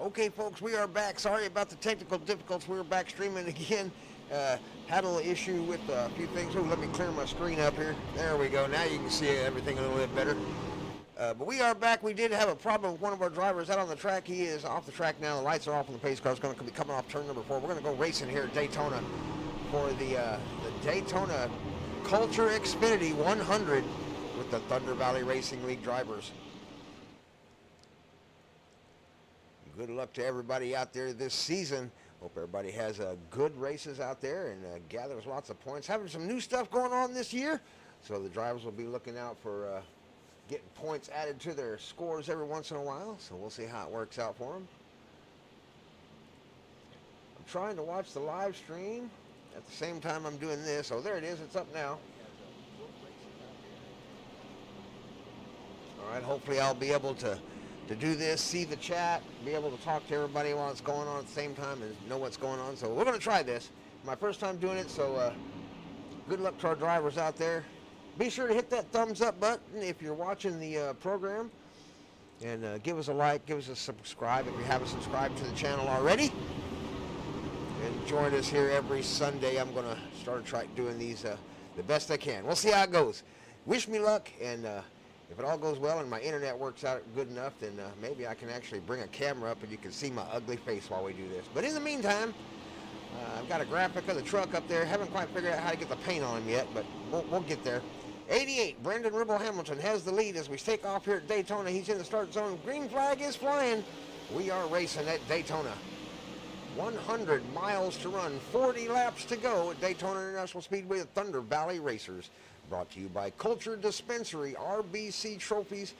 Okay, folks, we are back. Sorry about the technical difficulties. We were back streaming again. Had a little issue with a few things. Oh, let me clear my screen up here. There we go. Now you can see everything a little bit better. But we are back. We did have a problem with one of our drivers out on the track. He is off the track now. The lights are off on the pace car. It's going to be coming off turn number 4. We're going to go racing here at Daytona for the Daytona Culture Xfinity 100 with the Thunder Valley Racing League drivers. Good luck to everybody out there this season. Hope everybody has good races out there and gathers lots of points. Having some new stuff going on this year, so the drivers will be looking out for getting points added to their scores every once in a while. So we'll see how it works out for them. I'm trying to watch the live stream at the same time I'm doing this. Oh, there it is. It's up now. All right. Hopefully I'll be able to do this, see the chat, be able to talk to everybody while it's going on at the same time and know what's going on. So we're going to try this. My first time doing it, so good luck to our drivers out there. Be sure to hit that thumbs up button if you're watching the program. And give us a like, give us a subscribe if you haven't subscribed to the channel already. And join us here every Sunday. I'm going to start doing these the best I can. We'll see how it goes. Wish me luck, and if it all goes well and my internet works out good enough, then maybe I can actually bring a camera up and you can see my ugly face while we do this. But in the meantime, I've got a graphic of the truck up there. Haven't quite figured out how to get the paint on him yet, but we'll get there. 88, Brendan Ribble Hamilton has the lead as we take off here at Daytona. He's in the start zone. Green flag is flying. We are racing at Daytona. 100 miles to run, 40 laps to go at Daytona International Speedway at Thunder Valley Racers. Brought to you by Culture Dispensary, RBC Trophies,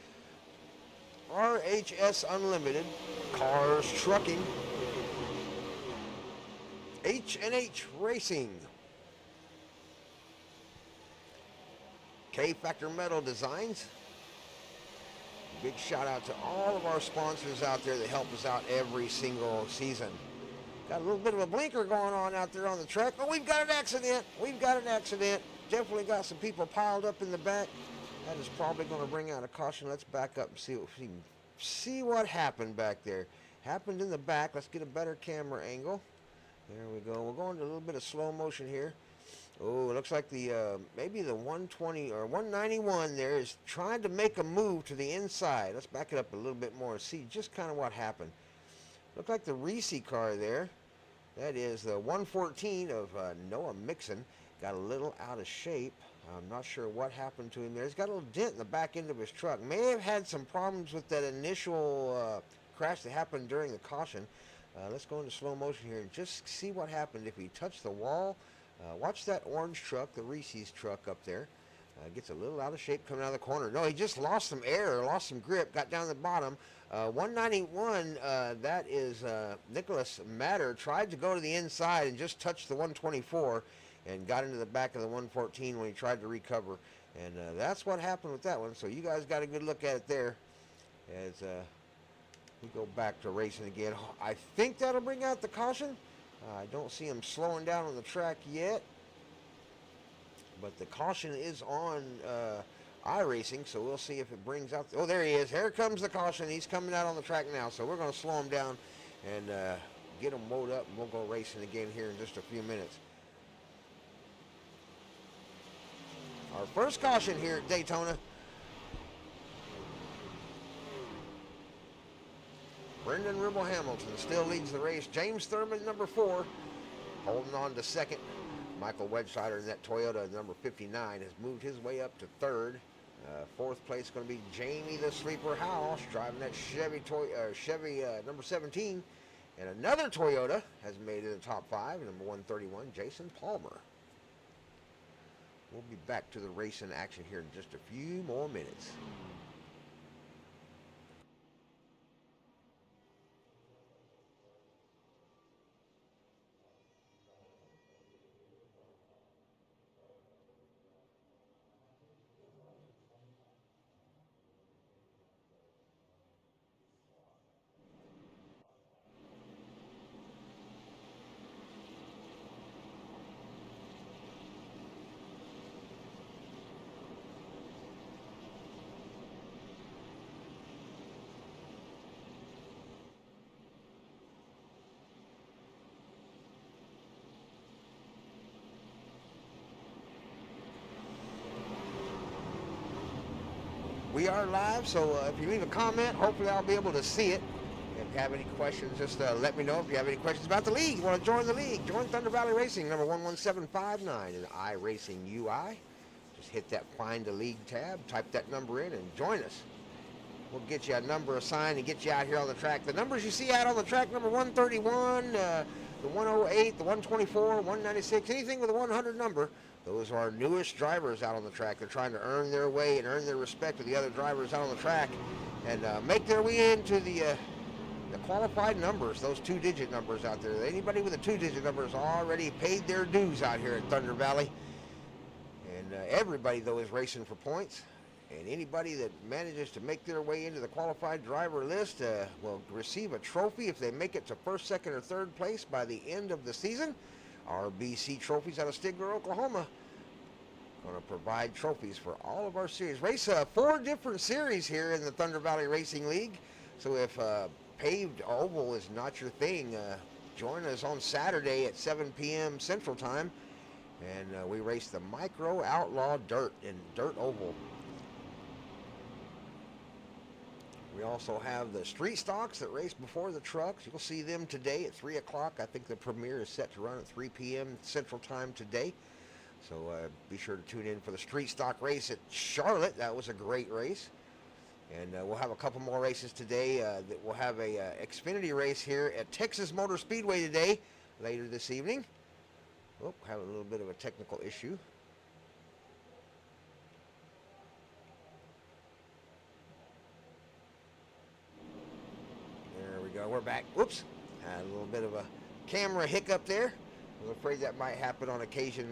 RHS Unlimited, Cars Trucking, H&H Racing, K-Factor Metal Designs. Big shout out to all of our sponsors out there that help us out every single season. Got a little bit of a blinker going on out there on the track. Oh, we've got an accident. We've got an accident. Definitely got some people piled up in the back. That is probably going to bring out a caution. Let's back up and see what happened back there. Happened in the back. Let's get a better camera angle. There we go. We're going to a little bit of slow motion here. Oh, it looks like the maybe the 120 or 191 there is trying to make a move to the inside. Let's back it up a little bit more and see just kind of what happened. Looked like the Reese car there. That is the 114 of Noah Mixon. Got a little out of shape. I'm not sure what happened to him there. He's got a little dent in the back end of his truck. May have had some problems with that initial crash that happened during the caution. Let's go into slow motion here and just see what happened if he touched the wall. Watch that orange truck, the Reese's truck up there. Gets a little out of shape coming out of the corner. No, he just lost some air, lost some grip, got down the bottom. 191, that is Nicholas Matter, tried to go to the inside and just touched the 124 and got into the back of the 114 when he tried to recover. And that's what happened with that one. So you guys got a good look at it there as we go back to racing again. I think that'll bring out the caution. I don't see him slowing down on the track yet. But the caution is on iRacing, so we'll see if it brings out. Oh, there he is. Here comes the caution. He's coming out on the track now, so we're going to slow him down and get him mowed up, and we'll go racing again here in just a few minutes. Our first caution here at Daytona. Brendan Ribble Hamilton still leads the race. James Thurman, number 4, holding on to second. Michael Wedgesider in that Toyota number 59 has moved his way up to third. Fourth place going to be Jamie the Sleeper House driving that Chevy number 17. And another Toyota has made it in the top 5, number 131, Jason Palmer. We'll be back to the racing action here in just a few more minutes. We are live, so if you leave a comment, hopefully I'll be able to see it. If you have any questions, just let me know. If you have any questions about the league, you want to join the league, join Thunder Valley Racing, number 11759 in iRacing UI. Just hit that Find a League tab, type that number in, and join us. We'll get you a number assigned and get you out here on the track. The numbers you see out on the track, number 131, the 108, the 124, 196, anything with a 100 number, those are our newest drivers out on the track. They're trying to earn their way and earn their respect with the other drivers out on the track and make their way into the qualified numbers, those two-digit numbers out there. Anybody with a two-digit number has already paid their dues out here at Thunder Valley. And everybody, though, is racing for points. And anybody that manages to make their way into the qualified driver list will receive a trophy if they make it to first, second, or third place by the end of the season. RBC Trophies out of Stigler, Oklahoma. Going to provide trophies for all of our series. Race 4 different series here in the Thunder Valley Racing League. So if paved oval is not your thing, join us on Saturday at 7 p.m. Central Time. And we race the Micro Outlaw Dirt in Dirt Oval. We also have the street stocks that race before the trucks. You'll see them today at 3 o'clock. I think the premiere is set to run at 3 p.m. Central Time today. So be sure to tune in for the street stock race at Charlotte. That was a great race. And we'll have a couple more races today. We'll have a Xfinity race here at Texas Motor Speedway today, later this evening. Oh, having a little bit of a technical issue. We're back. Whoops. Had a little bit of a camera hiccup there. I'm afraid that might happen on occasion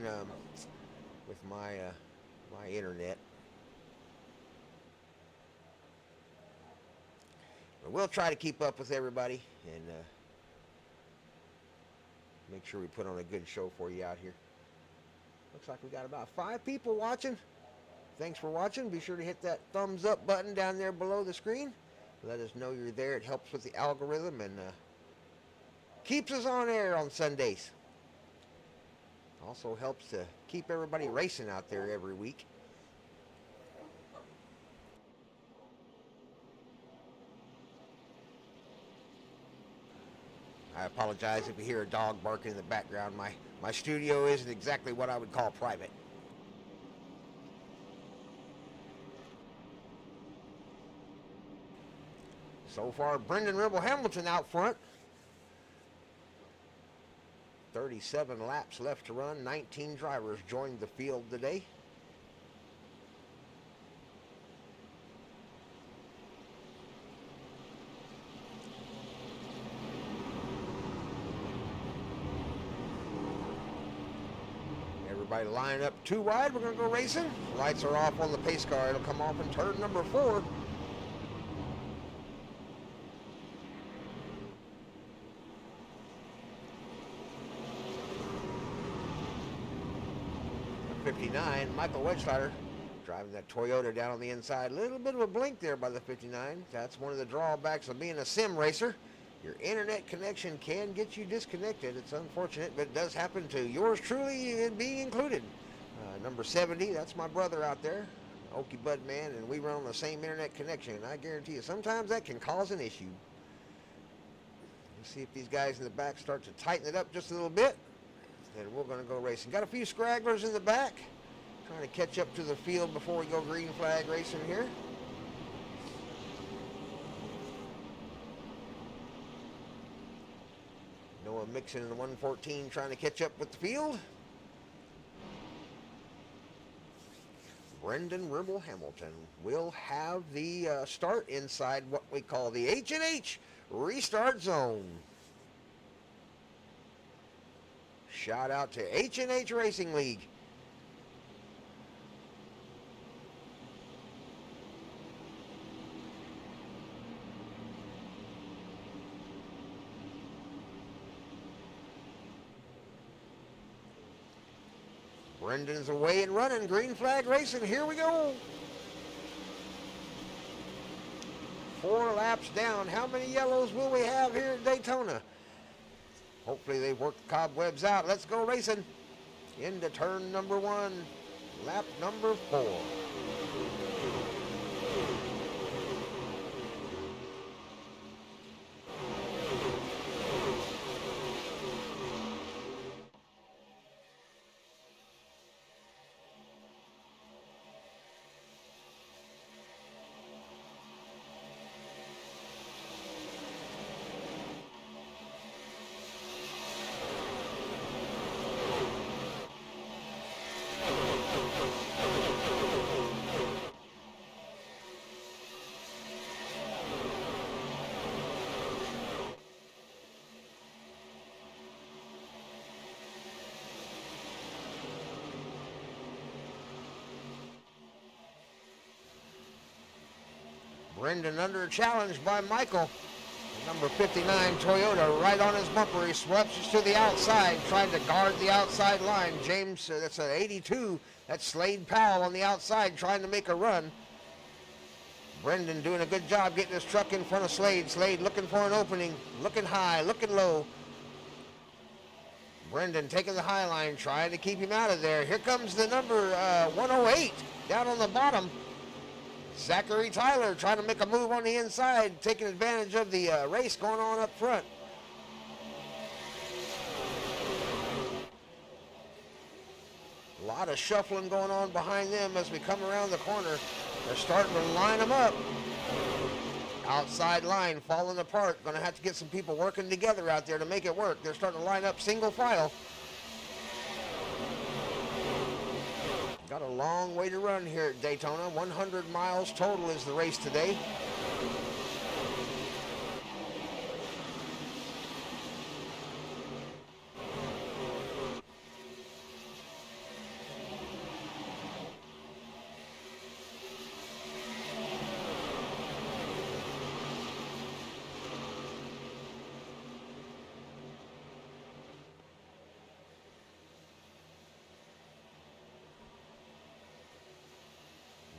with my my internet. But we'll try to keep up with everybody and make sure we put on a good show for you out here. Looks like we got about 5 people watching. Thanks for watching. Be sure to hit that thumbs up button down there below the screen. Let us know you're there. It helps with the algorithm and keeps us on air on Sundays. Also helps to keep everybody racing out there every week. I apologize if you hear a dog barking in the background. My studio isn't exactly what I would call private. So far, Brendan Ribble Hamilton out front. 37 laps left to run. 19 drivers joined the field today. Everybody line up 2 wide. We're going to go racing. Lights are off on the pace car. It'll come off in turn number 4. 59, Michael Wedgelader driving that Toyota down on the inside. A little bit of a blink there by the 59. That's one of the drawbacks of being a sim racer. Your internet connection can get you disconnected. It's unfortunate, but it does happen to yours truly being included. Number 70, that's my brother out there, Okie Bud Man, and we run on the same internet connection. And I guarantee you, sometimes that can cause an issue. Let's see if these guys in the back start to tighten it up just a little bit. And we're going to go racing. Got a few scragglers in the back. Trying to catch up to the field before we go green flag racing here. Noah Mixon in the 114 trying to catch up with the field. Brendan Ribble Hamilton will have the start inside what we call the H&H restart zone. Shout out to H&H Racing League. Brendan's away and running. Green flag racing. Here we go. 4 laps down. How many yellows will we have here at Daytona? Hopefully they've worked the cobwebs out. Let's go racing. Into turn number 1. Lap number 4. Brendan under challenge by Michael. The number 59 Toyota right on his bumper. He sweeps to the outside, trying to guard the outside line. James, that's an 82. That's Slade Powell on the outside trying to make a run. Brendan doing a good job getting his truck in front of Slade. Slade looking for an opening, looking high, looking low. Brendan taking the high line, trying to keep him out of there. Here comes the number 108 down on the bottom. Zachary Tyler trying to make a move on the inside, taking advantage of the race going on up front. A lot of shuffling going on behind them as we come around the corner. They're starting to line them up. Outside line falling apart. Going to have to get some people working together out there to make it work. They're starting to line up single file. Got a long way to run here at Daytona. 100 miles total is the race today.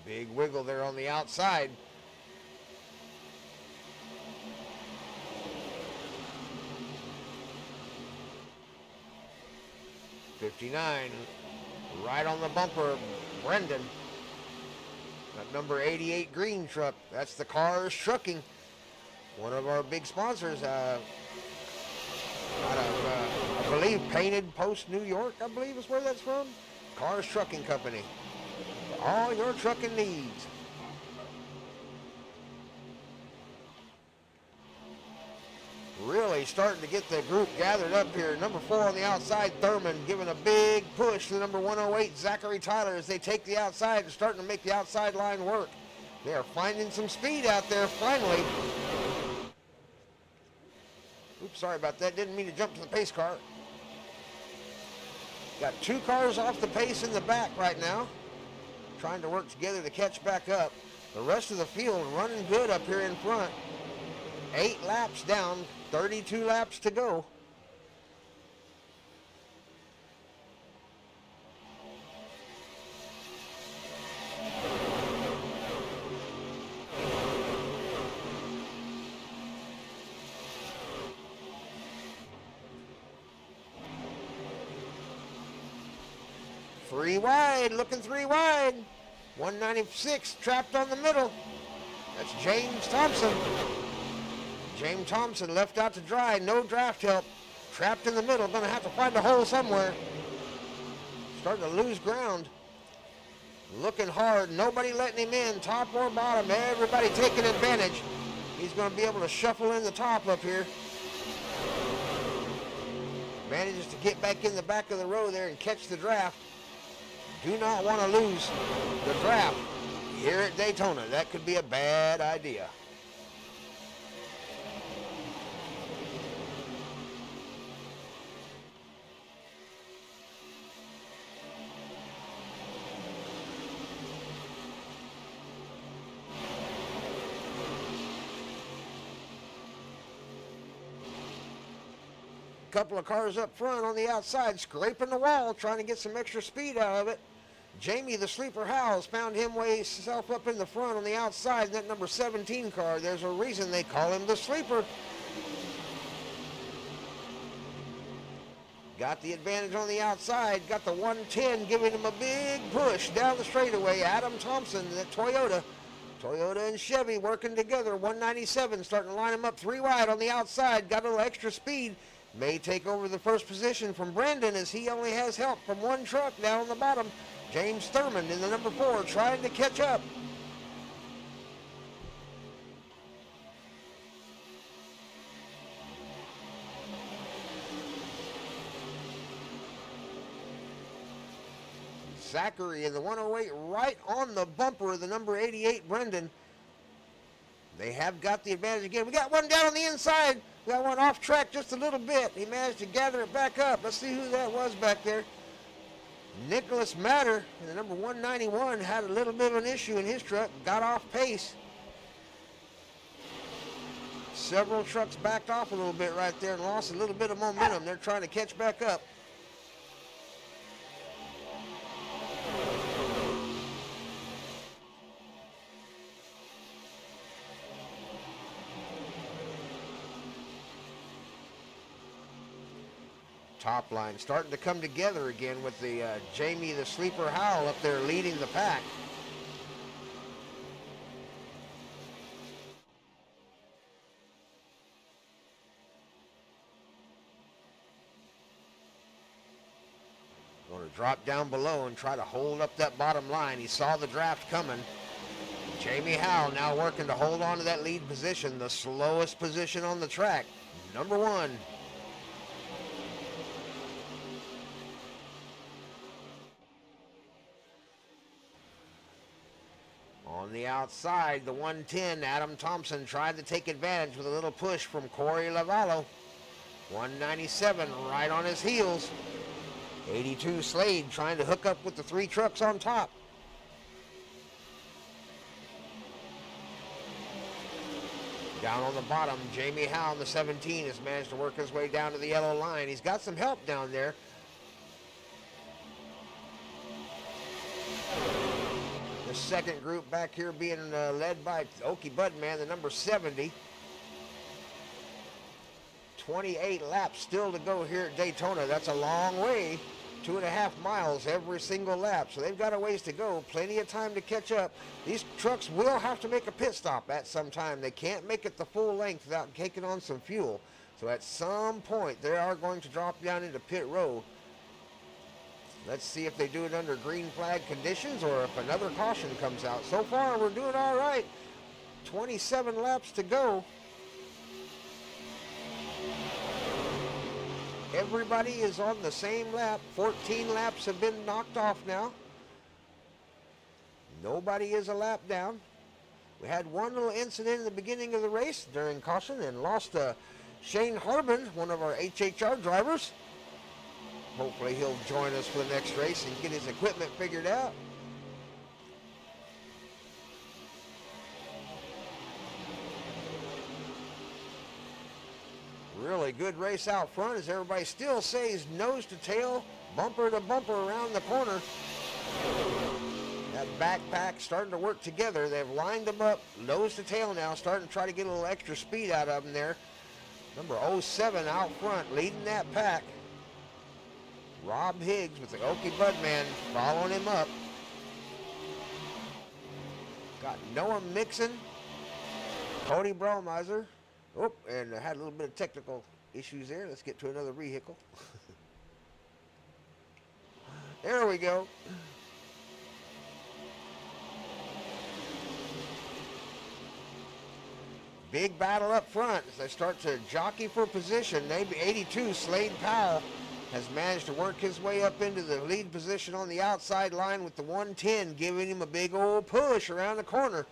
Big wiggle there on the outside. '59, right on the bumper, Brendan. That number 88 green truck, that's the Cars Trucking. One of our big sponsors, out of, I believe, Painted Post, New York, I believe is where that's from. Cars Trucking Company. All your trucking needs. Really starting to get the group gathered up here. Number 4 on the outside, Thurman, giving a big push to the number 108, Zachary Tyler, as they take the outside and starting to make the outside line work. They are finding some speed out there finally. Oops, sorry about that. Didn't mean to jump to the pace car. Got 2 cars off the pace in the back right now, trying to work together to catch back up. The rest of the field running good up here in front. 8 laps down, 32 laps to go. Three wide, looking 3 wide. 196 trapped on the middle. That's James Thompson. James Thompson left out to dry, no draft help. Trapped in the middle, gonna have to find a hole somewhere. Starting to lose ground. Looking hard, nobody letting him in, top or bottom, everybody taking advantage. He's gonna be able to shuffle in the top up here. Manages to get back in the back of the row there and catch the draft. Do not want to lose the draft here at Daytona. That could be a bad idea. Couple of cars up front on the outside, scraping the wall, trying to get some extra speed out of it. Jamie, the sleeper Howes, found himself up in the front on the outside in that number 17 car. There's a reason they call him the sleeper. Got the advantage on the outside, got the 110, giving him a big push down the straightaway. Adam Thompson, that Toyota and Chevy working together. 197, starting to line him up 3 wide on the outside. Got a little extra speed. May take over the first position from Brendan, as he only has help from 1 truck down on the bottom. James Thurman in the number 4 trying to catch up. Zachary in the 108 right on the bumper of the number 88 Brendan. They have got the advantage again. We got one down on the inside. We got one off track just a little bit. He managed to gather it back up. Let's see who that was back there. Nicholas Matter in the number 191 had a little bit of an issue in his truck. Got off pace. Several trucks backed off a little bit right there and lost a little bit of momentum. They're trying to catch back up. Top line starting to come together again with the Jamie the Sleeper Howell up there leading the pack. Going to drop down below and try to hold up that bottom line. He saw the draft coming. Jamie Howell now working to hold on to that lead position, the slowest position on the track. Number 1. On the outside, the 110, Adam Thompson tried to take advantage with a little push from Corey Lavallo. 197 right on his heels. 82 Slade trying to hook up with the 3 trucks on top. Down on the bottom, Jamie Howell, the 17, has managed to work his way down to the yellow line. He's got some help down there. The second group back here being led by Okie Budman, the number 70. 28 laps still to go here at Daytona. That's a long way. 2.5 miles every single lap. So they've got a ways to go. Plenty of time to catch up. These trucks will have to make a pit stop at some time. They can't make it the full length without taking on some fuel. So at some point, they are going to drop down into pit row. Let's see if they do it under green flag conditions or if another caution comes out. So far, we're doing all right. 27 laps to go. Everybody is on the same lap. 14 laps have been knocked off now. Nobody is a lap down. We had one little incident in the beginning of the race during caution and lost Shane Harbin, one of our HHR drivers. Hopefully he'll join us for the next race and get his equipment figured out. Really good race out front as everybody still stays nose to tail, bumper to bumper around the corner. That backpack starting to work together. They've lined them up nose to tail now, starting to try to get a little extra speed out of them there. Number 07 out front leading that pack. Rob Higgs with the Okie Budman following him up. Got Noah Mixon, Cody Braumizer. Oh, and I had a little bit of technical issues there. Let's get to another vehicle. There we go. Big battle up front as they start to jockey for position. Maybe 82 Slade Powell has managed to work his way up into the lead position on the outside line with the 110, giving him a big old push around the corner.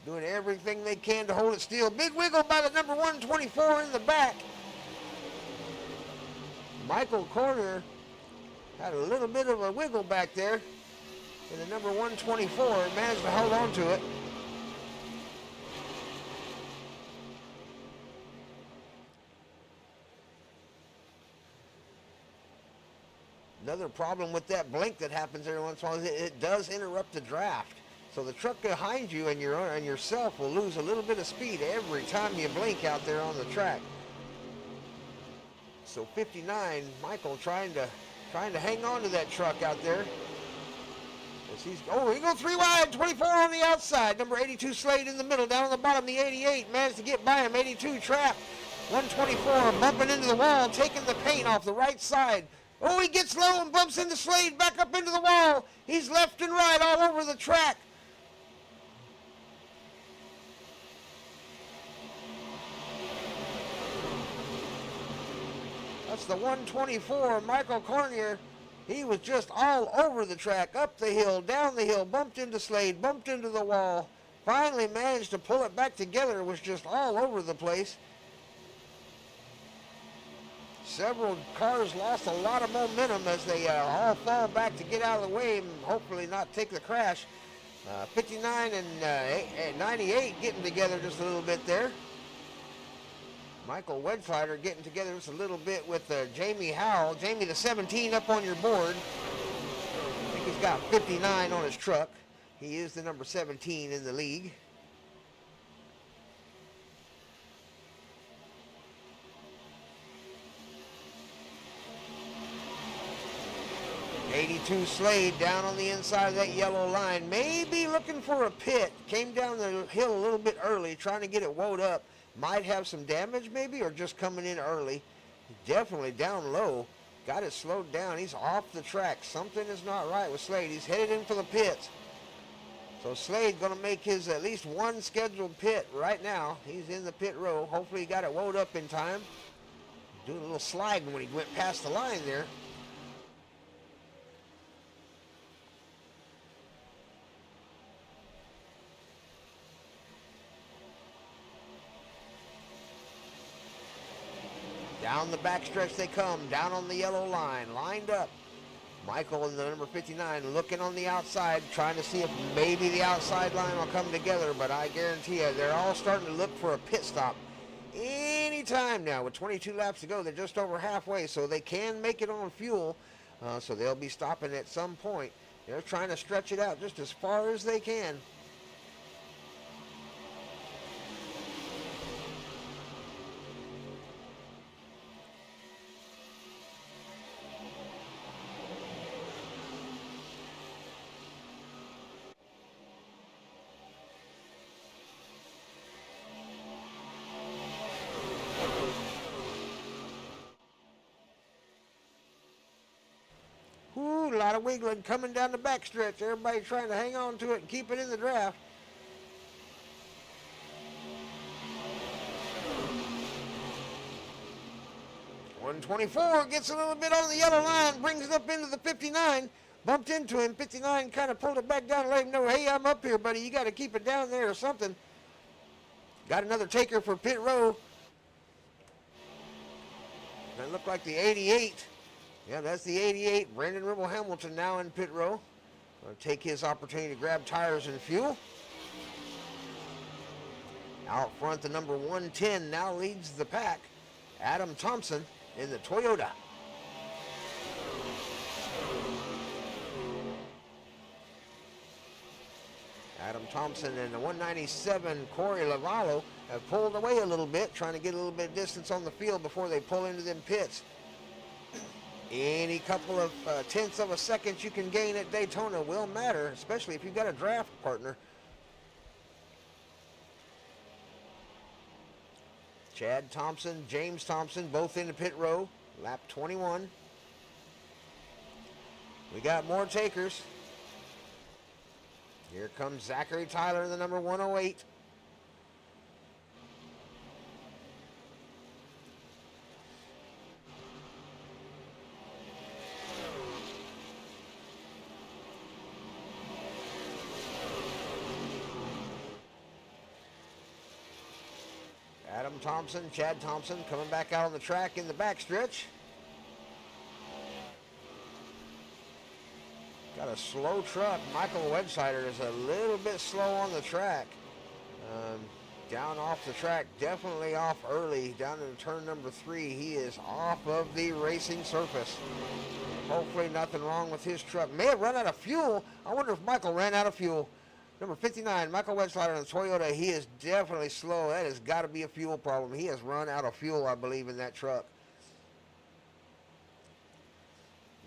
Doing everything they can to hold it still. Big wiggle by the number 124 in the back. Michael Corner had a little bit of a wiggle back there. And the number 124 managed to hold on to it. Another problem with that blink that happens every once in a while is it does interrupt the draft. So the truck behind you and yourself will lose a little bit of speed every time you blink out there on the track. So 59, Michael trying to hang on to that truck out there. He goes 3 wide, 24 on the outside. Number 82 Slade in the middle, down on the bottom, the 88 managed to get by him. 82 trapped. 124 bumping into the wall, taking the paint off the right side. Oh, he gets low and bumps into Slade, back up into the wall. He's left and right all over the track. That's the 124, Michael Cornier. He was just all over the track, up the hill, down the hill, bumped into Slade, bumped into the wall. Finally managed to pull it back together, was just all over the place. Several cars lost a lot of momentum as they all fall back to get out of the way and hopefully not take the crash. 59 and 98 getting together just a little bit there. Michael Wedflider getting together just a little bit with Jamie Howell. Jamie, the 17 up on your board. I think he's got 59 on his truck. He is the number 17 in the league. '82 Slade down on the inside of that yellow line. Maybe looking for a pit. Came down the hill a little bit early, trying to get it woed up. Might have some damage maybe, or just coming in early. Definitely down low. Got it slowed down. He's off the track. Something is not right with Slade. He's headed in for the pits. So Slade going to make his at least one scheduled pit right now. He's in the pit row. Hopefully he got it woed up in time. Doing a little sliding when he went past the line there. Down the backstretch they come, down on the yellow line, lined up. Michael in the number 59 looking on the outside, trying to see if maybe the outside line will come together, but I guarantee you they're all starting to look for a pit stop anytime now. With 22 laps to go, they're just over halfway, so they can make it on fuel, so they'll be stopping at some point. They're trying to stretch it out just as far as they can. Ooh, a lot of wiggling coming down the backstretch. Everybody trying to hang on to it and keep it in the draft. .124 gets a little bit on the yellow line, brings it up into the 59. Bumped into him. 59 kind of pulled it back down and let him know, hey, I'm up here, buddy. You got to keep it down there or something. Got another taker for pit row. That looked like the 88. Yeah, that's the 88. Brandon Ribble Hamilton now in pit row. Going to take his opportunity to grab tires and fuel. Out front, the number 110 now leads the pack. Adam Thompson in the Toyota. Adam Thompson and the 197 Corey Lavallo have pulled away a little bit, trying to get a little bit of distance on the field before they pull into them pits. Any couple of tenths of a second you can gain at Daytona will matter, especially if you've got a draft partner. Chad Thompson, James Thompson, both in the pit row. Lap 21. We got more takers. Here comes Zachary Tyler, the number 108. Adam Thompson, Chad Thompson coming back out on the track in the backstretch. Got a slow truck. Michael Wedsider is a little bit slow on the track. Down off the track, definitely off early. Down in turn number 3, he is off of the racing surface. Hopefully nothing wrong with his truck. May have run out of fuel. I wonder if Michael ran out of fuel. Number 59, Michael Wedsider in the Toyota. He is definitely slow. That has got to be a fuel problem. He has run out of fuel, I believe, in that truck.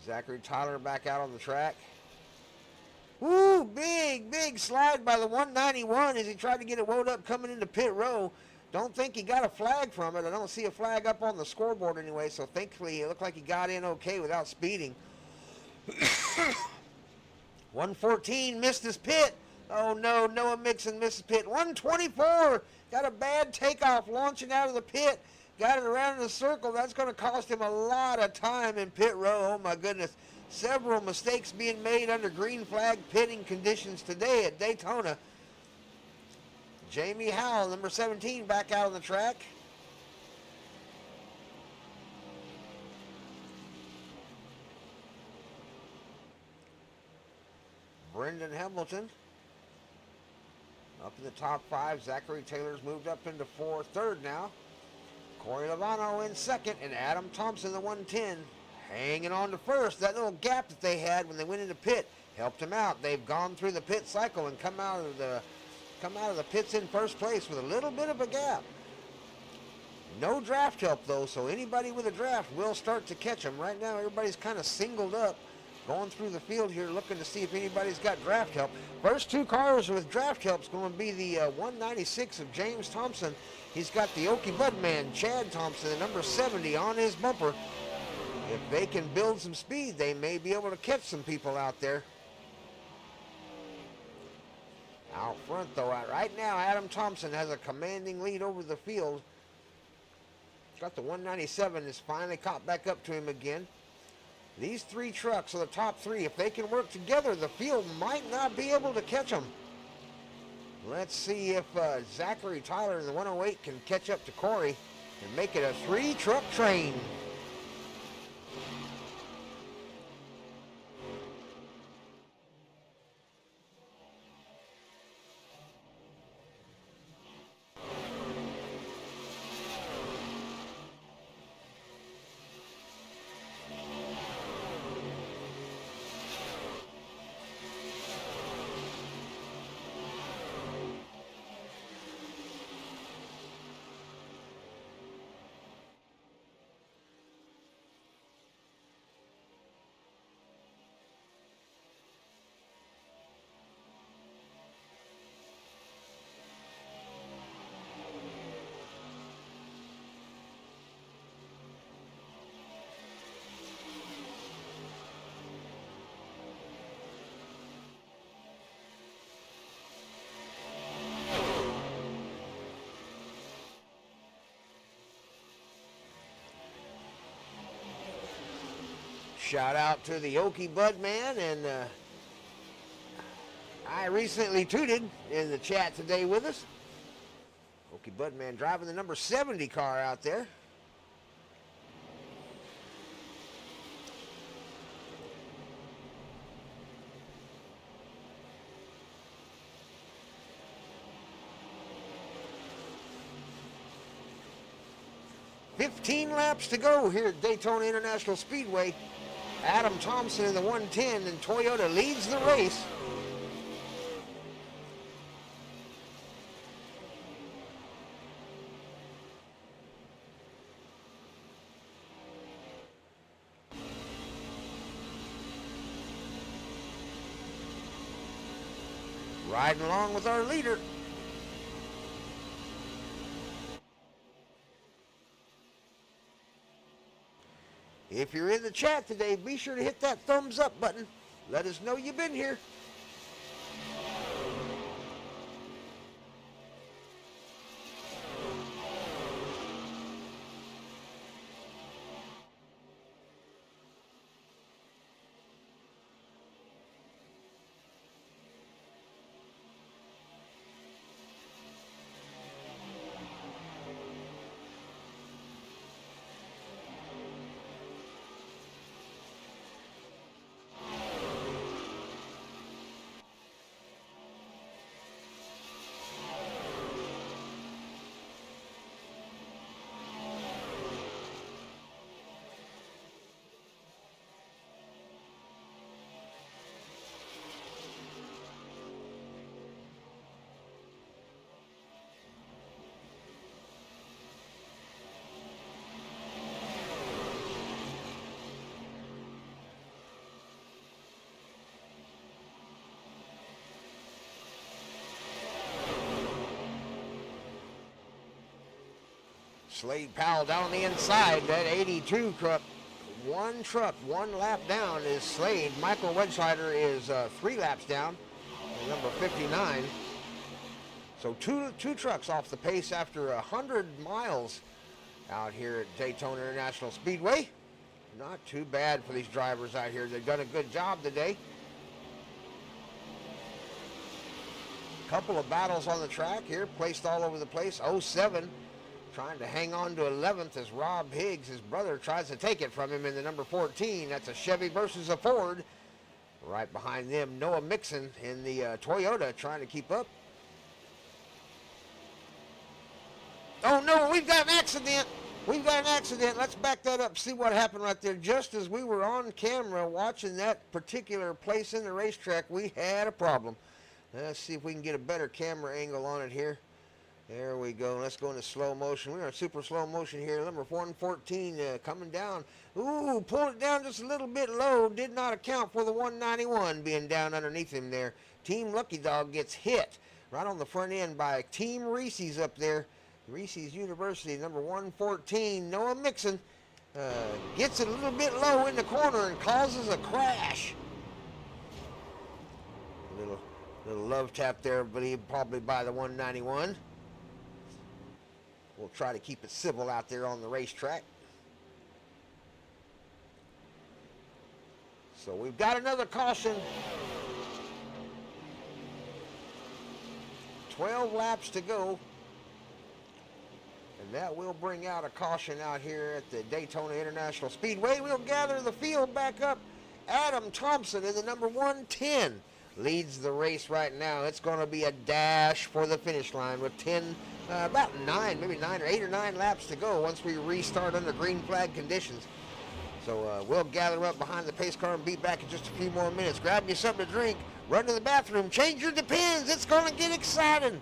Zachary Tyler back out on the track. Woo, big slide by the 191 as he tried to get it wound up coming into pit row. Don't think he got a flag from it. I don't see a flag up on the scoreboard anyway, so thankfully it looked like he got in okay without speeding. 114 missed his pit. Oh no, Noah Mixon missed his pit. 124 got a bad takeoff launching out of the pit. Got it around in a circle. That's going to cost him a lot of time in pit row. Oh my goodness. Several mistakes being made under green flag pitting conditions today at Daytona. Jamie Howell, number 17, back out on the track. Brendan Hamilton Up in the top 5, Zachary Taylor's moved up into third now. Corey Lovano in second, and Adam Thompson, the 110, hanging on to first. That little gap that they had when they went into pit helped them out. They've gone through the pit cycle and come out of the pits in first place with a little bit of a gap. No draft help though, so anybody with a draft will start to catch them. Right now, everybody's kind of singled up, going through the field here, looking to see if anybody's got draft help. First 2 cars with draft help is going to be the 196 of James Thompson. He's got the Okie Bud man, Chad Thompson, the number 70 on his bumper. If they can build some speed, they may be able to catch some people out there. Out front, though, right now, Adam Thompson has a commanding lead over the field. Got the 197, has finally caught back up to him again. These 3 trucks are the top 3. If they can work together, the field might not be able to catch them. Let's see if Zachary Tyler in the 108 can catch up to Corey and make it a 3-truck train. Shout out to the Okie Bud man, and I recently tooted in the chat today with us. Okie Bud man driving the number 70 car out there. "15 laps to go here at Daytona International Speedway. Adam Thompson in the 110, and Toyota leads the race. Riding along with our leader. If you're in the chat today, be sure to hit that thumbs up button. Let us know you've been here. Slade Powell down on the inside. That 82 truck, one lap down is Slade. Michael Wedgeider is 3 laps down, number 59. So two trucks off the pace after 100 miles out here at Daytona International Speedway. Not too bad for these drivers out here. They've done a good job today. Couple of battles on the track here, placed all over the place. 07 trying to hang on to 11th as Rob Higgs, his brother, tries to take it from him in the number 14. That's a Chevy versus a Ford. Right behind them, Noah Mixon in the Toyota trying to keep up. Oh no, we've got an accident. We've got an accident. Let's back that up, see what happened right there. Just as we were on camera watching that particular place in the racetrack, we had a problem. Let's see if we can get a better camera angle on it here. There we go. Let's go into slow motion. We're in super slow motion here. Number 114 coming down. Ooh, pulled it down just a little bit low. Did not account for the 191 being down underneath him there. Team Lucky Dog gets hit right on the front end by Team Reese's up there. Reese's University, number 114, Noah Mixon, gets it a little bit low in the corner and causes a crash. A little love tap there, but he probably by the 191. We'll try to keep it civil out there on the racetrack. So we've got another caution. 12 laps to go. And that will bring out a caution out here at the Daytona International Speedway. We'll gather the field back up. Adam Thompson in the number 110 leads the race right now. It's going to be a dash for the finish line with about 9, maybe 9 or 8 or 9 laps to go once we restart under green flag conditions. So we'll gather up behind the pace car and be back in just a few more minutes. Grab you something to drink, run to the bathroom, change your Depends. It's going to get exciting.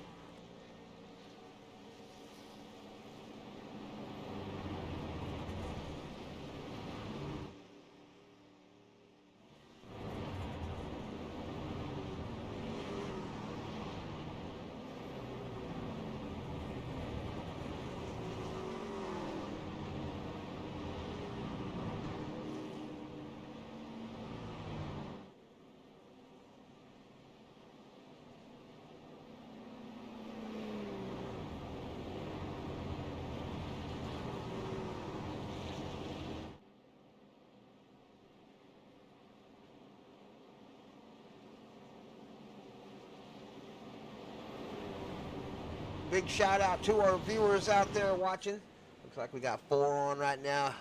Big shout out to our viewers out there watching. Looks like we got 4 on right now.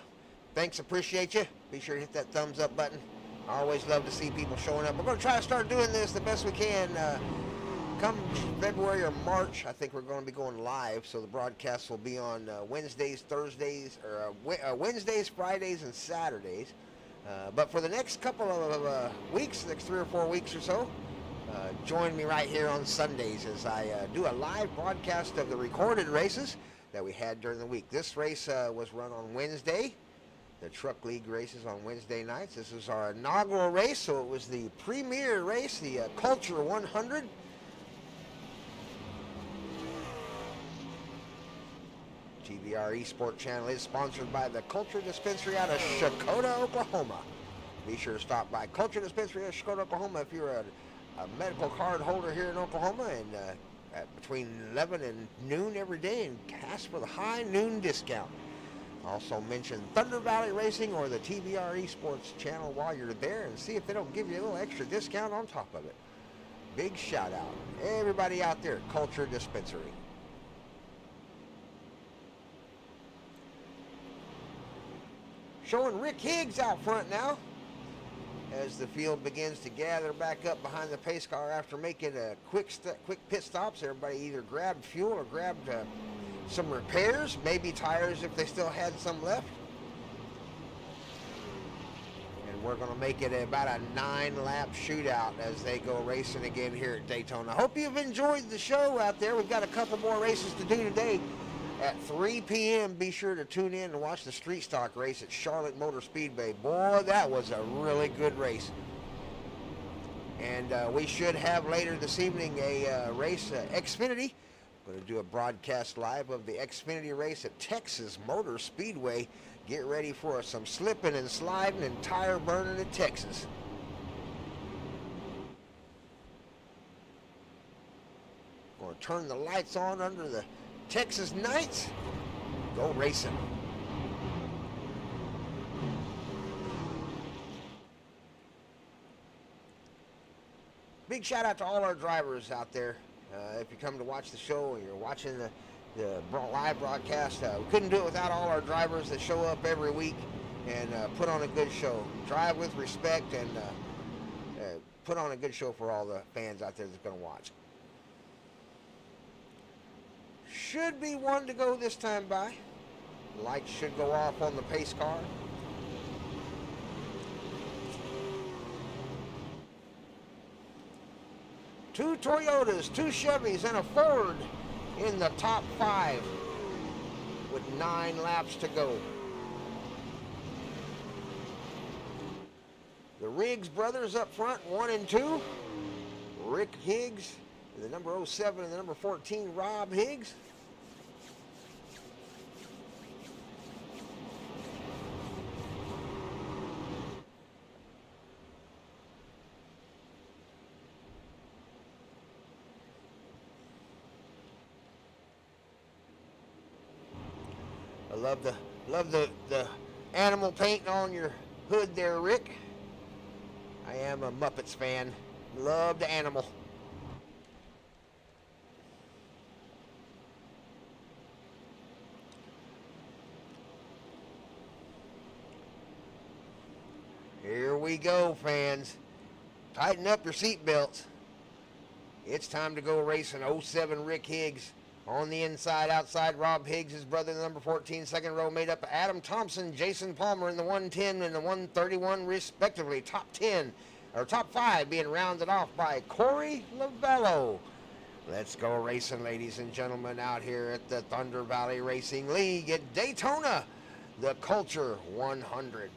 Thanks, appreciate you. Be sure to hit that thumbs up button. I always love to see people showing up. We're going to try to start doing this the best we can. Come February or March, I think we're going to be going live. So the broadcasts will be on Wednesdays, Thursdays, or Wednesdays, Fridays, and Saturdays. But for the next couple of weeks, next 3 or 4 weeks or so, join me right here on Sundays as I do a live broadcast of the recorded races that we had during the week. This race was run on Wednesday. The Truck League races on Wednesday nights. This is our inaugural race, so it was the premier race, the Culture 100. TVR Esport channel is sponsored by the Culture Dispensary out of Shakota, Oklahoma. Be sure to stop by Culture Dispensary out of Shakota, Oklahoma if you're a medical card holder here in Oklahoma, and between 11 and noon every day, and ask for the high noon discount. Also mention Thunder Valley Racing or the TVR Esports channel while you're there and see if they don't give you a little extra discount on top of it. Big shout out. Everybody out there at Culture Dispensary. Showing Rick Higgs out front now as the field begins to gather back up behind the pace car after making a quick pit stops. Everybody either grabbed fuel or grabbed some repairs, maybe tires if they still had some left. And we're going to make it about a 9-lap shootout as they go racing again here at Daytona. I hope you've enjoyed the show out there. We've got a couple more races to do today. At 3 p.m., be sure to tune in and watch the Street Stock race at Charlotte Motor Speedway. Boy, that was a really good race. And we should have later this evening a race at Xfinity. Going to do a broadcast live of the Xfinity race at Texas Motor Speedway. Get ready for some slipping and sliding and tire burning at Texas. Going to turn the lights on under the Texas nights. Go racing. Big shout out to all our drivers out there. If you come to watch the show or you're watching the live broadcast, we couldn't do it without all our drivers that show up every week and put on a good show. Drive with respect and put on a good show for all the fans out there that's going to watch. should be one to go this time by. Lights should go off on the pace car. Two Toyotas, two Chevys, and a Ford in the top 5 with 9 laps to go. The Riggs brothers up front, 1 and 2. Rick Higgs, the number 07 and the number 14, Rob Higgs. I love the animal paint on your hood there, Rick. I am a Muppets fan. Love the animal. Here we go, fans. Tighten up your seatbelts. It's time to go racing. 07 Rick Higgs on the inside. Outside, Rob Higgs, his brother, the number 14, second row, made up of Adam Thompson, Jason Palmer in the 110 and the 131, respectively. Top 5 being rounded off by Corey Lavello. Let's go racing, ladies and gentlemen, out here at the Thunder Valley Racing League at Daytona, the Culture 100.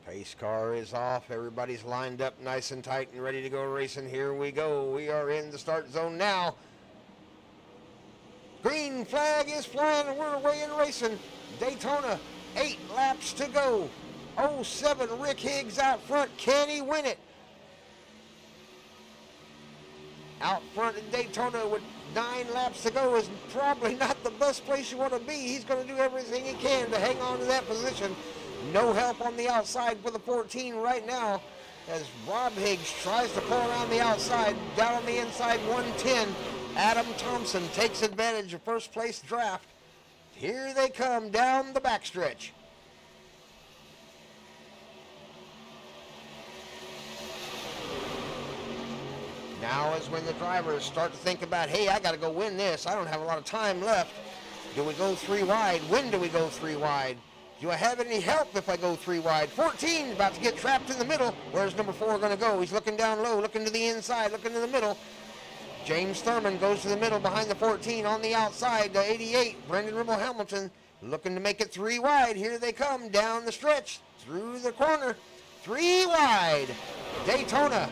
Pace car is off. Everybody's lined up nice and tight and ready to go racing. Here we go. We are in the start zone now. Green flag is flying and we're away in racing. Daytona, 8 laps to go. 07 Rick Higgs out front. Can he win it? Out front in Daytona with 9 laps to go is probably not the best place you want to be. He's going to do everything he can to hang on to that position. No help on the outside for the 14 right now as Rob Higgs tries to pull around the outside. Down on the inside, 110. Adam Thompson takes advantage of first place draft. Here they come down the backstretch. Now is when the drivers start to think about, hey, I got to go win this. I don't have a lot of time left. Do we go 3 wide? When do we go 3 wide? Do I have any help if I go 3 wide? 14 about to get trapped in the middle. Where's number 4 going to go? He's looking down low, looking to the inside, looking to the middle. James Thurman goes to the middle behind the 14 on the outside. The 88, Brendan Ribble Hamilton, looking to make it 3 wide. Here they come down the stretch, through the corner. 3 wide. Daytona.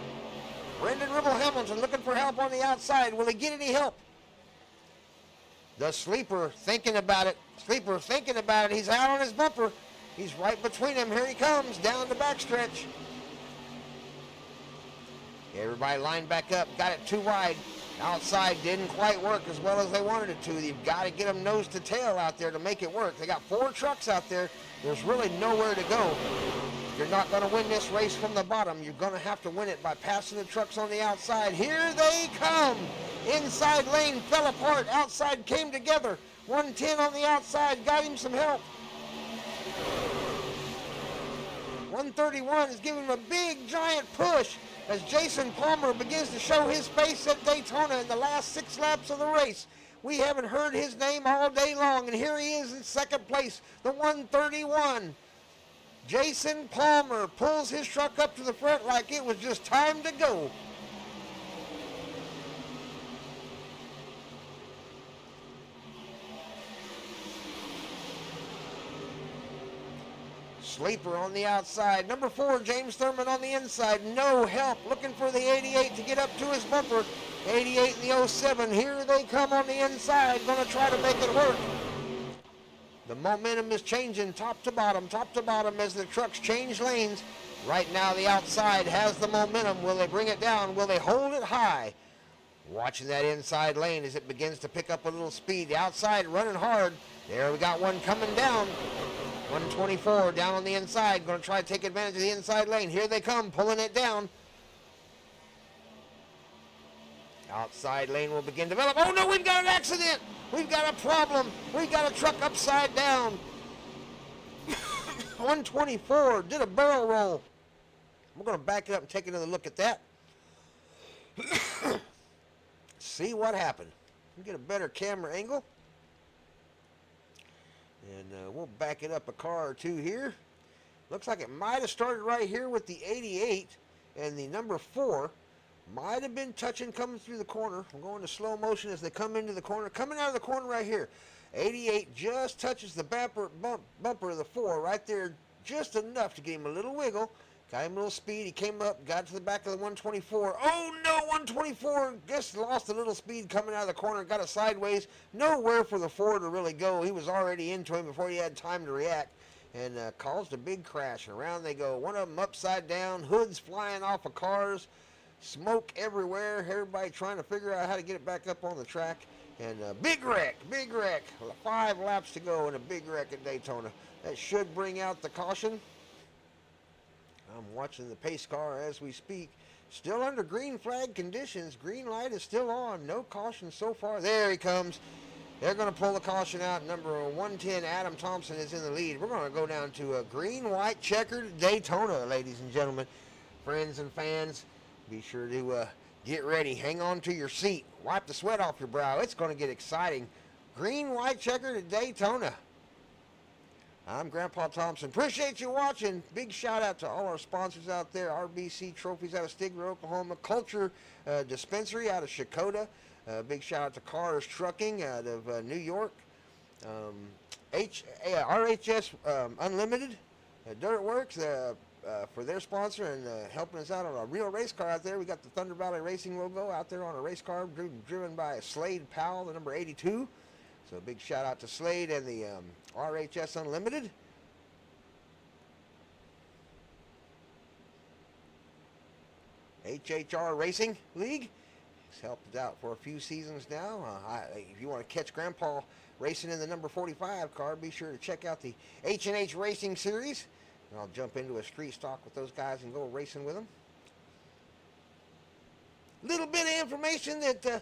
Brendan Ribble Hamilton looking for help on the outside. Will he get any help? The sleeper thinking about it. Sleeper thinking about it. He's out on his bumper. He's right between them. Here he comes down the backstretch. Everybody lined back up. Got it 2 wide. Outside didn't quite work as well as they wanted it to. You've got to get them nose to tail out there to make it work. They got 4 trucks out there. There's really nowhere to go. You're not going to win this race from the bottom. You're going to have to win it by passing the trucks on the outside. Here they come. Inside lane fell apart. Outside came together. 110 on the outside. Got him some help. 131 is giving him a big, giant push as Jason Palmer begins to show his face at Daytona in the last 6 laps of the race. We haven't heard his name all day long, and here he is in second place, the 131. Jason Palmer pulls his truck up to the front like it was just time to go. Sleeper on the outside. Number 4, James Thurman on the inside. No help. Looking for the 88 to get up to his bumper. 88 and the 07. Here they come on the inside. Going to try to make it work. The momentum is changing top to bottom as the trucks change lanes. Right now the outside has the momentum. Will they bring it down? Will they hold it high? Watching that inside lane as it begins to pick up a little speed. The outside running hard. There we got one coming down. 124 down on the inside, going to try to take advantage of the inside lane. Here they come, pulling it down. Outside lane will begin to develop. Oh no, we've got an accident. We've got a problem. We've got a truck upside down. 124 did a barrel roll. We're going to back it up and take another look at that. See what happened. Get a better camera angle. And we'll back it up a car or two here. Looks like it might have started right here with the 88 and the number 4. Might have been touching coming through the corner. I'm going to slow motion as they come into the corner. Coming out of the corner right here. 88 just touches the bumper of the 4 right there. Just enough to give him a little wiggle. Got him a little speed. He came up, got to the back of the 124. Oh no, 124 just lost a little speed coming out of the corner. Got it sideways. Nowhere for the 4 to really go. He was already into him before he had time to react. And caused a big crash. And around they go. One of them upside down. Hoods flying off of cars. Smoke everywhere. Everybody trying to figure out how to get it back up on the track. And big wreck. 5 laps to go and a big wreck at Daytona. That should bring out the caution. I'm watching the pace car as we speak. Still under green flag conditions. Green light is still on. No caution so far. There he comes. They're going to pull the caution out. Number 110, Adam Thompson, is in the lead. We're going to go down to a green, white, checkered Daytona, ladies and gentlemen. Friends and fans, be sure to get ready. Hang on to your seat. Wipe the sweat off your brow. It's going to get exciting. Green, white, checkered at Daytona. I'm Grandpa Thompson. Appreciate you watching. Big shout out to all our sponsors out there. RBC Trophies out of Stigler, Oklahoma. Culture Dispensary out of Shakota. Big shout out to Cars Trucking out of New York. RHS Unlimited. Dirt Works for their sponsor and helping us out on a real race car out there. We got the Thunder Valley Racing logo out there on a race car driven by Slade Powell, the number 82. So big shout out to Slade and the RHS Unlimited. HHR Racing League. He's helped us out for a few seasons now. If you want to catch Grandpa racing in the number 45 car, be sure to check out the H&H Racing Series. And I'll jump into a street stock with those guys and go racing with them. Little bit of information that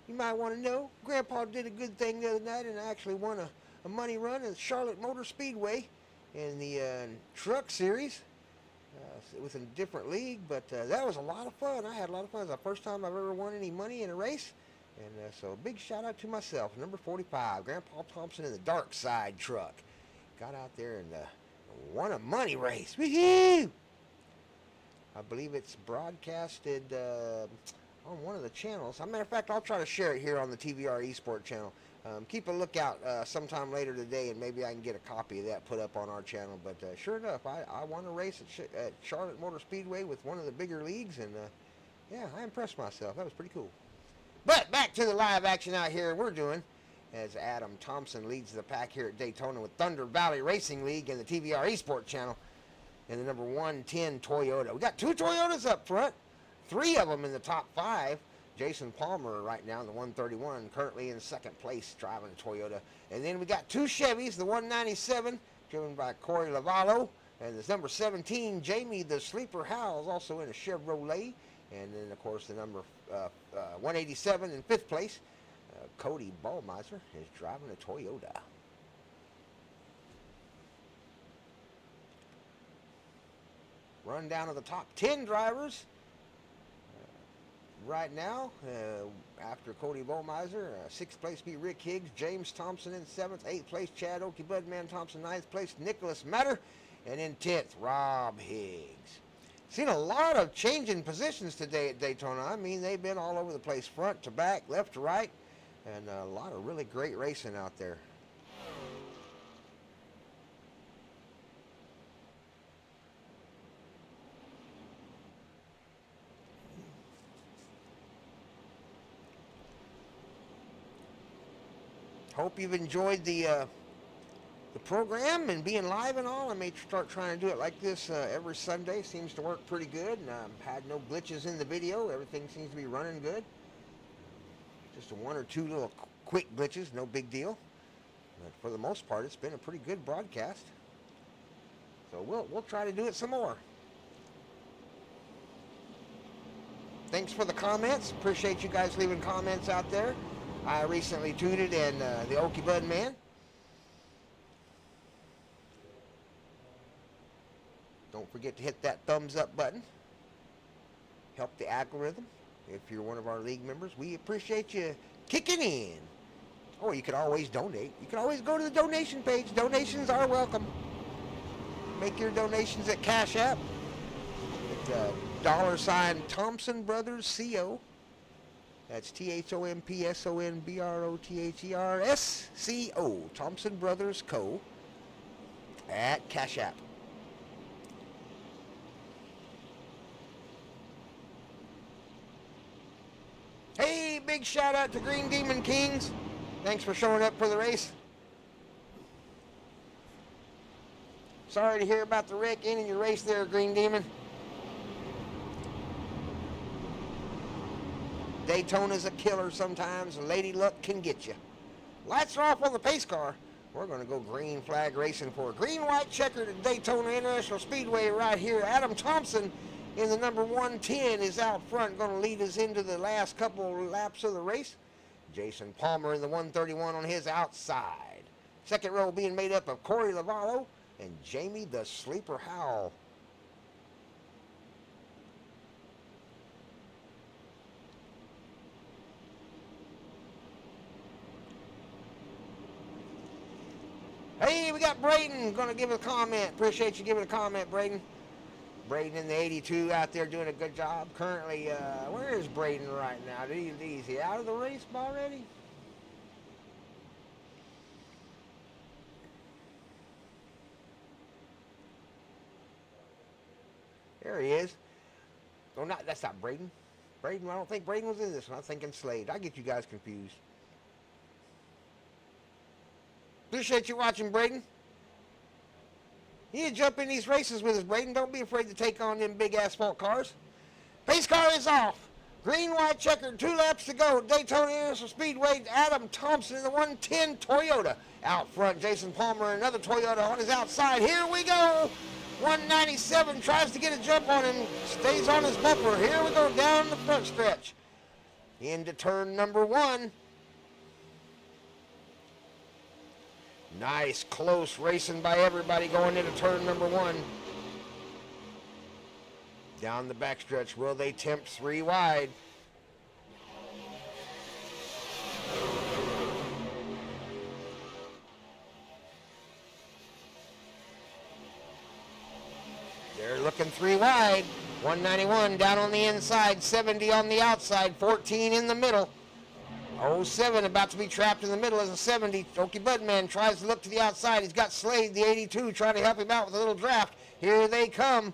you might want to know. Grandpa did a good thing the other night and actually won a money run at Charlotte Motor Speedway in the truck series. It was in a different league, but that was a lot of fun. I had a lot of fun. It was the first time I've ever won any money in a race. And so a big shout out to myself, number 45, Grandpa Thompson in the dark side truck. Got out there and won a money race. Woohoo! I believe it's broadcasted on one of the channels. As a matter of fact, I'll try to share it here on the TVR Esports channel. Keep a lookout sometime later today, and maybe I can get a copy of that put up on our channel. But sure enough, I won a race at Charlotte Motor Speedway with one of the bigger leagues, and yeah, I impressed myself. That was pretty cool. But back to the live action out here we're doing, as Adam Thompson leads the pack here at Daytona with Thunder Valley Racing League and the TVR Esports channel, and the number 110 Toyota. We got 2 Toyotas up front, 3 of them in the top 5. Jason Palmer right now in the 131, currently in second place driving a Toyota. And then we got 2 Chevys, the 197 driven by Corey Lavallo, and the number 17 Jamie the Sleeper Howells also in a Chevrolet. And then of course the number 187 in 5th place, Cody Ballmeister is driving a Toyota. Run down of the top 10 drivers. Right now, after Cody Ballmeiser, 6th place be Rick Higgs, James Thompson in 7th, 8th place Chad Oakey Budman Thompson, 9th place Nicholas Matter, and in 10th Rob Higgs. Seen a lot of changing positions today at Daytona. I mean, they've been all over the place, front to back, left to right, and a lot of really great racing out there. Hope you've enjoyed the program and being live and all. I may start trying to do it like this every Sunday. Seems to work pretty good, and had no glitches in the video. Everything seems to be running good. Just 1 or 2 little quick glitches, no big deal. But for the most part, it's been a pretty good broadcast. So we'll try to do it some more. Thanks for the comments. Appreciate you guys leaving comments out there. I recently tweeted and the Okie Bud Man. Don't forget to hit that thumbs up button. Help the algorithm. If you're one of our league members, we appreciate you kicking in. Or you could always donate. You can always go to the donation page. Donations are welcome. Make your donations at Cash App. At $ Thompson Brothers CO. That's ThompsonBrothersCo. Thompson Brothers Co. At Cash App. Hey, big shout out to Green Demon Kings. Thanks for showing up for the race. Sorry to hear about the wreck in your race there, Green Demon. Daytona's a killer sometimes, and Lady Luck can get you. Lights are off on the pace car. We're going to go green flag racing for green, white checkered at Daytona International Speedway right here. Adam Thompson in the number 110 is out front, going to lead us into the last couple laps of the race. Jason Palmer in the 131 on his outside. Second row being made up of Corey Lavallo and Jamie the Sleeper Howell. Hey, we got Braden going to give a comment. Appreciate you giving a comment, Braden. Braden in the 82 out there doing a good job. Currently, where is Braden right now? Is he out of the race already? There he is. Oh, that's not Braden. Braden, I don't think Braden was in this one. I'm thinking Slade. I get you guys confused. Appreciate you watching, Braden. You jump in these races with us, Braden. Don't be afraid to take on them big asphalt cars. Pace car is off. Green, white, checkered. 2 laps to go. Daytona International Speedway. Adam Thompson in the 110 Toyota. Out front, Jason Palmer, another Toyota on his outside. Here we go. 197 tries to get a jump on him. Stays on his bumper. Here we go down the front stretch. Into turn number 1. Nice, close racing by everybody going into turn number 1. Down the backstretch, will they tempt 3 wide? They're looking 3 wide. 191 down on the inside, 70 on the outside, 14 in the middle. 07 about to be trapped in the middle as a 70. Okie Budman tries to look to the outside. He's got Slade, the 82, trying to help him out with a little draft. Here they come.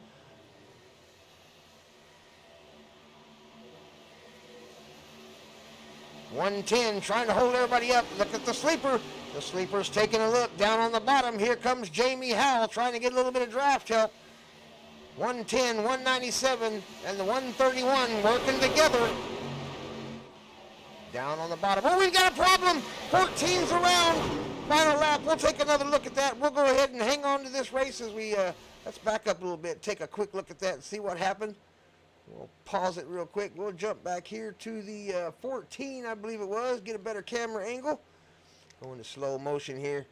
.110 trying to hold everybody up. Look at the sleeper. The sleeper's taking a look down on the bottom. Here comes Jamie Howell trying to get a little bit of draft help. 110, 197, and the 131 working together. Down on the bottom. Oh, we've got a problem. 14's around. Final lap. We'll take another look at that. We'll go ahead and hang on to this race as we, let's back up a little bit, take a quick look at that and see what happened. We'll pause it real quick. We'll jump back here to the 14, I believe it was, get a better camera angle. Go into slow motion here.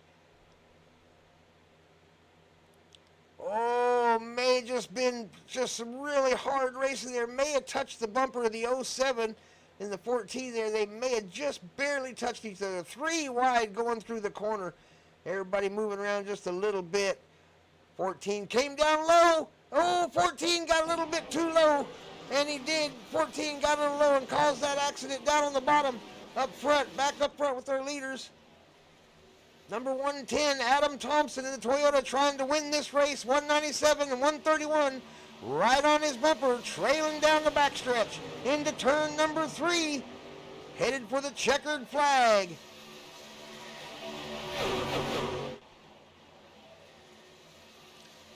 Oh, may have just been some really hard racing there. May have touched the bumper of the 07. In the 14 there, they may have just barely touched each other. 3 wide going through the corner. Everybody moving around just a little bit. 14 came down low. Oh, 14 got a little bit too low. And he did. 14 got a little low and caused that accident down on the bottom. Up front, back up front with their leaders. Number 110, Adam Thompson in the Toyota trying to win this race. 197 and 131. Right on his bumper, trailing down the backstretch into turn number 3, headed for the checkered flag.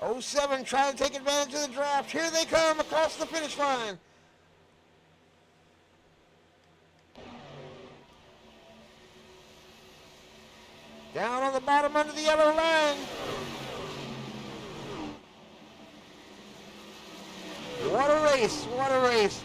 .07 trying to take advantage of the draft. Here they come across the finish line. Down on the bottom under the yellow line. What a race, what a race.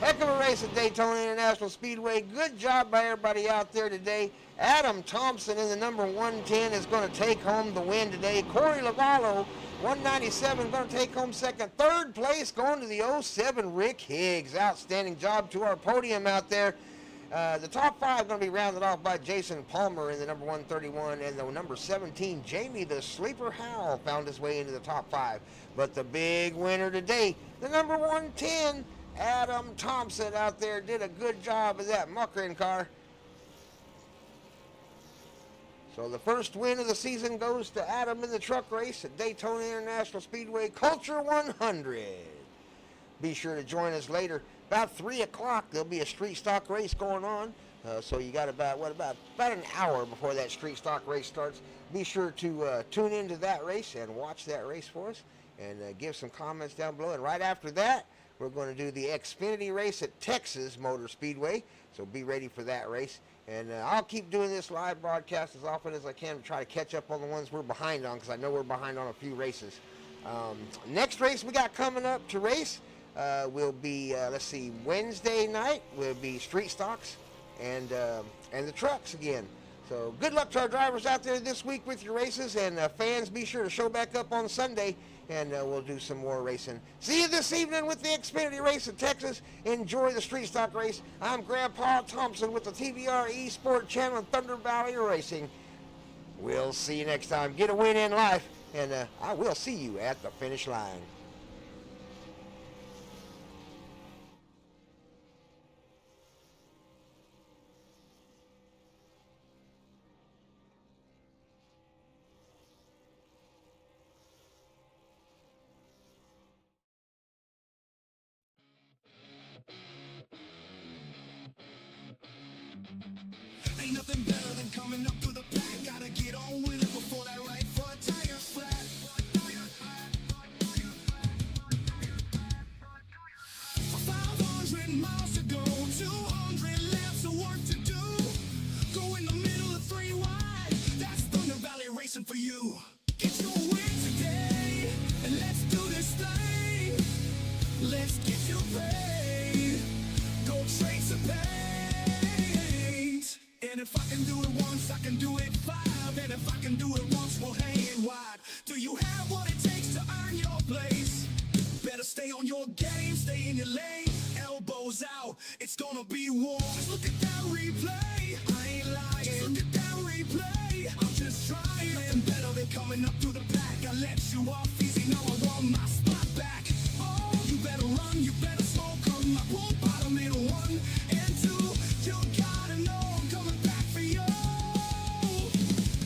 Heck of a race at Daytona International Speedway. Good job by everybody out there today. Adam Thompson in the number 110 is going to take home the win today. Corey Lavallo, 197, going to take home second. Third place going to the 07 Rick Higgs. Outstanding job to our podium out there. The top five going to be rounded off by Jason Palmer in the number 131, and the number 17, Jamie the Sleeper Howell, found his way into the top five. But the big winner today, the number 110, Adam Thompson out there, did a good job of that muckering car. So the first win of the season goes to Adam in the truck race at Daytona International Speedway Culture 100. Be sure to join us later. About 3 o'clock, there'll be a street stock race going on. So you got about an hour before that street stock race starts. Be sure to tune into that race and watch that race for us, and give some comments down below. And right after that, we're going to do the Xfinity race at Texas Motor Speedway. So be ready for that race. And I'll keep doing this live broadcast as often as I can to try to catch up on the ones we're behind on, because I know we're behind on a few races. Next race we got coming up to race will be, Wednesday night will be street stocks and the trucks again. So good luck to our drivers out there this week with your races, and fans, be sure to show back up on Sunday, and we'll do some more racing. See you this evening with the Xfinity race in Texas. Enjoy the street stock race. I'm Grandpa Thompson with the TVR Esports Channel and Thunder Valley Racing. We'll see you next time. Get a win in life, and I will see you at the finish line. Ain't nothing better than coming up through the pack. Gotta get on with it before that right front tire flat. 500 miles to go, 200 laps of work to do. Go in the middle of 3 wide. That's Thunder Valley Racing for you. Get your win today, and let's do this thing. Let's get you paid. Go trade some paint. And if I can do it once, I can do it 5. And if I can do it once, we'll hang it wide. Do you have what it takes to earn your place? Better stay on your game, stay in your lane. Elbows out, it's gonna be warm. Just look at that replay, I ain't lying. Just look at that replay, I'm just trying. Playing better than coming up through the pack. I let you off easy, now I want my spot back. Oh, you better run, you better smoke 'em. I won't bottom in 1 and 2. You gotta know I'm coming back for you.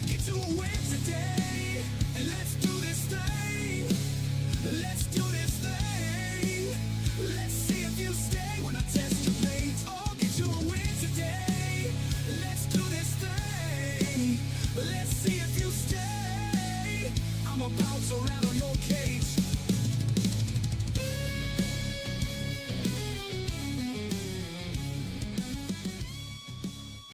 Get to a win today, and let's do this thing. Let's do this thing. Let's see if you stay when I test your paint. Oh, get you a win today. Let's do this thing. Let's see if you stay. I'm about to rattle your cage.